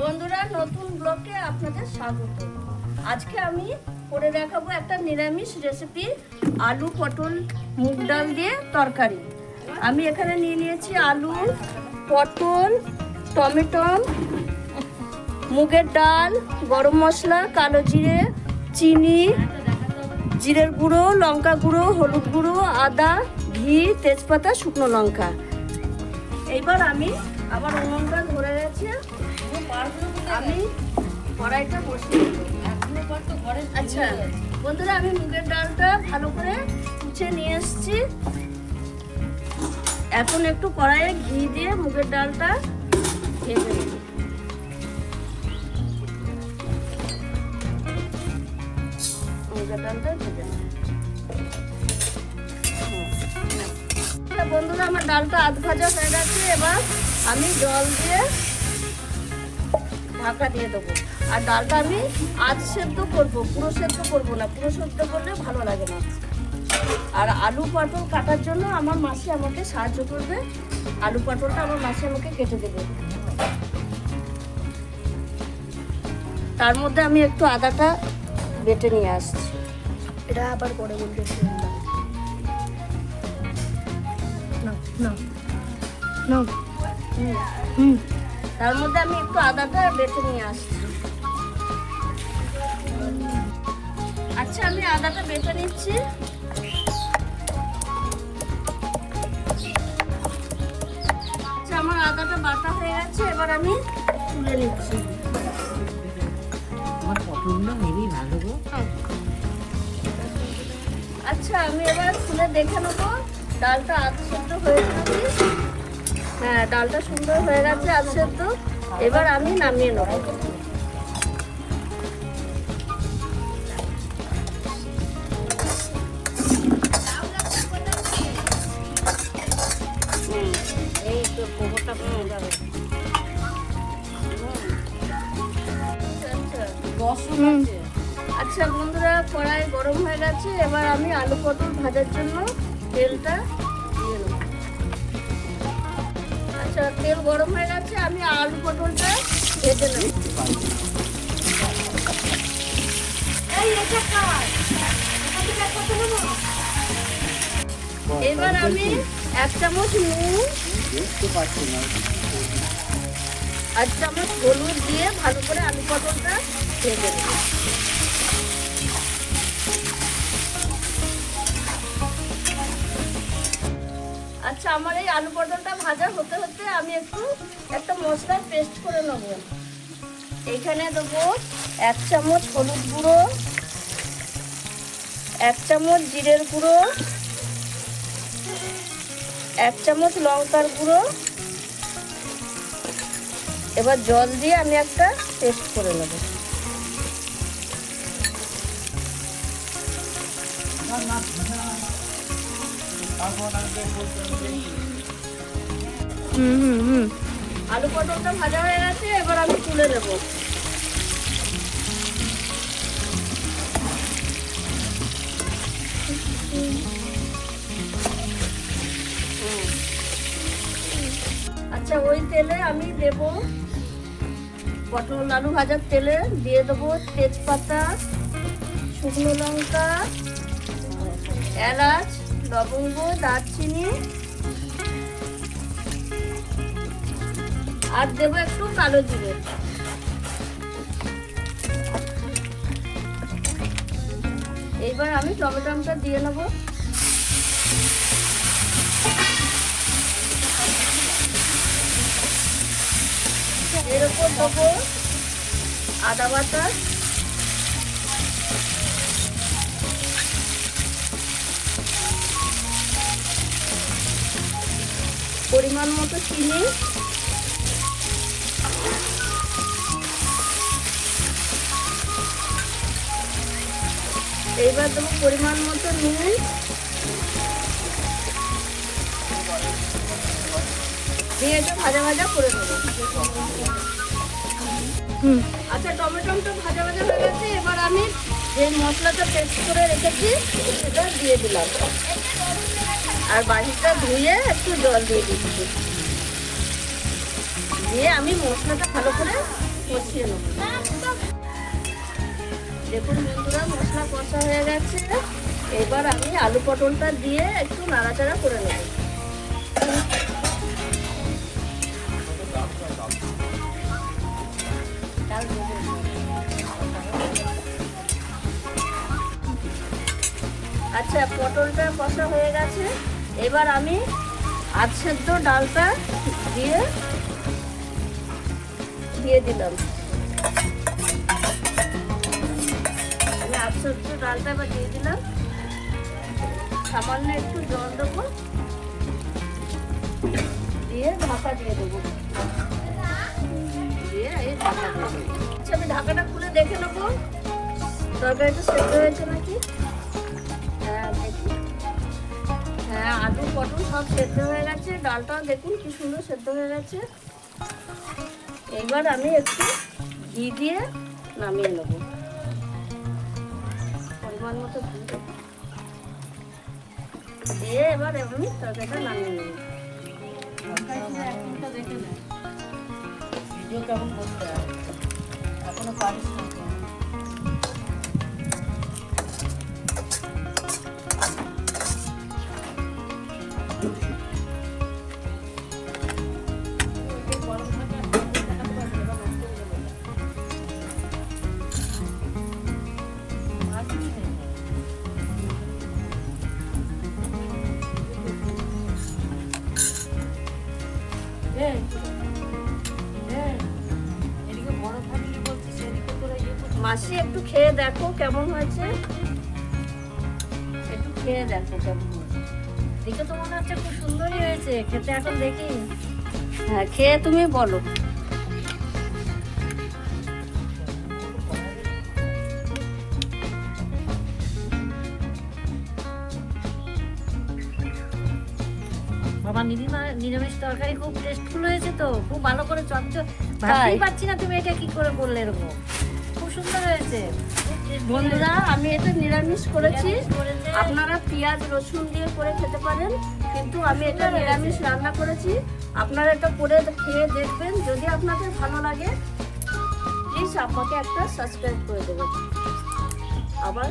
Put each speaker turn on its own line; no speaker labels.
বন্ধুরা, নতুন ব্লগে আপনাদের স্বাগত। আজকে আমি করে দেখাবো একটা নিরামিষ রেসিপি, আলু পটল মুগ ডাল দিয়ে তরকারি। আমি এখানে নিয়ে নিয়েছি আলু, পটল, টমেটো, মুগের ডাল, গরম মশলা, কালো জিরে, চিনি, জিরের গুঁড়ো, লঙ্কা গুঁড়ো, হলুদ গুঁড়ো, আদা, ঘি, তেজপাতা, শুকনো লঙ্কা। এইবার আমি আবার উনুনটা ধরে গেছে, আমি কড়াইটা বসিয়ে দেবো। আচ্ছা বন্ধুরা, আমি মুগের ডালটা ভালো করে কুচে নিয়ে এসেছি। এখন একটু কড়াইয়ে ঘি দিয়ে মুগের ডালটা ভেজে নেব। মুগের ডালটা ভেজে নেব। বন্ধুরা, আমার ডালটা আধ ভাজা হয়ে গেছে। এবার আমি জল দিয়ে ঢাকা দিয়ে দেবো। আর ডালটা আমি আধ সেদ্ধ করবো, পুরো সেদ্ধ করবো না। পুরো সেদ্ধ করলে ভালো লাগে না। আর আলু পটল কাটার জন্য আমার মাসি আমাকে সাহায্য করবে। আলু পটলটা আমার মাসি আমাকে কেটে দেবে। তার মধ্যে আমি একটু আদাটা বেটে নিয়ে আসছি। এটা আবার করে বলতেছি তার মধ্যে আমি একটু আদাটা বেটে নিয়ে আসছি। আচ্ছা, আমি আদাটা বেটে নিচ্ছি। আচ্ছা, আমার আদাটা বাটা হয়ে গেছে। এবার আমি তুলে নিচ্ছি।
আমার পটলগুলো হেবি ভালো গো।
আচ্ছা, আমি এবার খুলে দেখে নেবো ডালটা আধ সেদ্ধ হয়ে গেছে। হ্যাঁ, ডালটা সুন্দর হয়ে গেছে আধ সেদ্ধ। এবার আমি নামিয়ে নেব।
এই তো গোবরটা পাওয়া যাবে।
আচ্ছা বন্ধুরা, কড়াই গরম হয়ে গেছে। এবার আমি আলু পটল ভাজার জন্য তেলটা দিয়ে নেব। আচ্ছা, তেল গরম হয়ে গেছে। আমি আলু পটলটা ভেজে নেব। এবার আমি 1 চামচ নুন, 1 চামচ হলুদ দিয়ে ভালো করে আলু পটলটা ভেজে নেব। আচ্ছা, আমার এই আলু পটলটা ভাজা হতে হতে আমি একটা মশলার পেস্ট করে নেব। এইখানে দেবো 1 চামচ হলুদ গুঁড়ো, 1 চামচ জিরের গুঁড়ো, 1 চামচ লঙ্কার গুঁড়ো। এবার জল দিয়ে আমি একটা পেস্ট করে নেব। আলু পটলটা ভাজা হয়ে গেছে। এবার আমি তুলে নেব। আচ্ছা, ওই তেলে আমি দেব, পটল আলু ভাজার তেলে দিয়ে দেবো তেজপাতা, শুকনো লঙ্কা, এলাচ, লবঙ্গ, দারচিনি, আর দেবো একটু কালো জিরে। এইবার আমি টমেটোটা দিয়ে নেবো। এর উপর দেবো আদা বাটা, পরিমাণ মতো চিনি, এইবার দেবো পরিমাণ মতো নুন, দিয়ে একটু ভাজা ভাজা করে দেবো। আচ্ছা, টমেটোটা ভাজা ভাজা হয়ে গেছে। এবার আমি যে মশলাটা পেস্ট করে রেখেছি সেটা দিয়ে দিলাম। আর বাড়িটা ধুয়ে একটু জল দিয়ে দিচ্ছি। দিয়ে আমি মশলাটা ভালো করে কষিয়ে নেব। দেখুন বন্ধুরা, মশলা কষা হয়ে গেছে। এবার আমি আলু পটলটা দিয়ে একটু নাড়াচাড়া করে নেব। আচ্ছা, পটলটা কষা হয়ে গেছে। এবার আমি আধ সেদ্ধ ডালটা দিয়ে দিলাম। আমি আধ সেদ্ধ ডালটা এবার দিয়ে দিলাম। সামান্য একটু জল দেবো, দিয়ে ঢাকা দিয়ে দেবো। দিয়ে এই ঢাকা দিয়ে দেবো। আচ্ছা, আমি ঢাকাটা খুলে দেখে নেবো তরকারিটা সেদ্ধ হয়েছে নাকি। হ্যাঁ দেখি, হ্যাঁ আলু পটল সব সেদ্ধ হয়ে গেছে। ডালটাও দেখুন কি সুন্দর সেদ্ধ হয়ে গেছে। এবার আমি একটু ঘি দিয়ে নামিয়ে নেব। পরিমাণ মতো ঘি দেবো, দিয়ে এবার আমি তরকারিটা নামিয়ে নেব। ভিডিও কেমন করতে হবে এখনো পারিস না। মাসি একটু খেয়ে দেখো কেমন হয়েছে, একটু খেয়ে দেখো কেমন হয়েছে।
দেখে তো মনে হচ্ছে খুব সুন্দরই হয়েছে খেতে, এখন দেখি।
হ্যাঁ খেয়ে তুমি বলো।
বাবা নিরামিষ তরকারি খুব টেস্টফুল হয়েছে তো, খুব ভালো করে চমচম।
তাই?
ভাবতেই পারছি না তুমি এটা কি করে করলে এরকম। খুব সুন্দর হয়েছে
বন্ধুরা, আমি এটা নিরামিষ করেছি।
নিরামিষ করেছে।
আপনারা পেঁয়াজ রসুন দিয়ে করে খেতে পারেন, কিন্তু আমি এটা নিরামিষ রান্না করেছি। আপনারা এটা করে খেয়ে দেখবেন। যদি আপনাদের ভালো লাগে প্লিজ আমাকে একটা সাবস্ক্রাইব করে দেবেন। আবার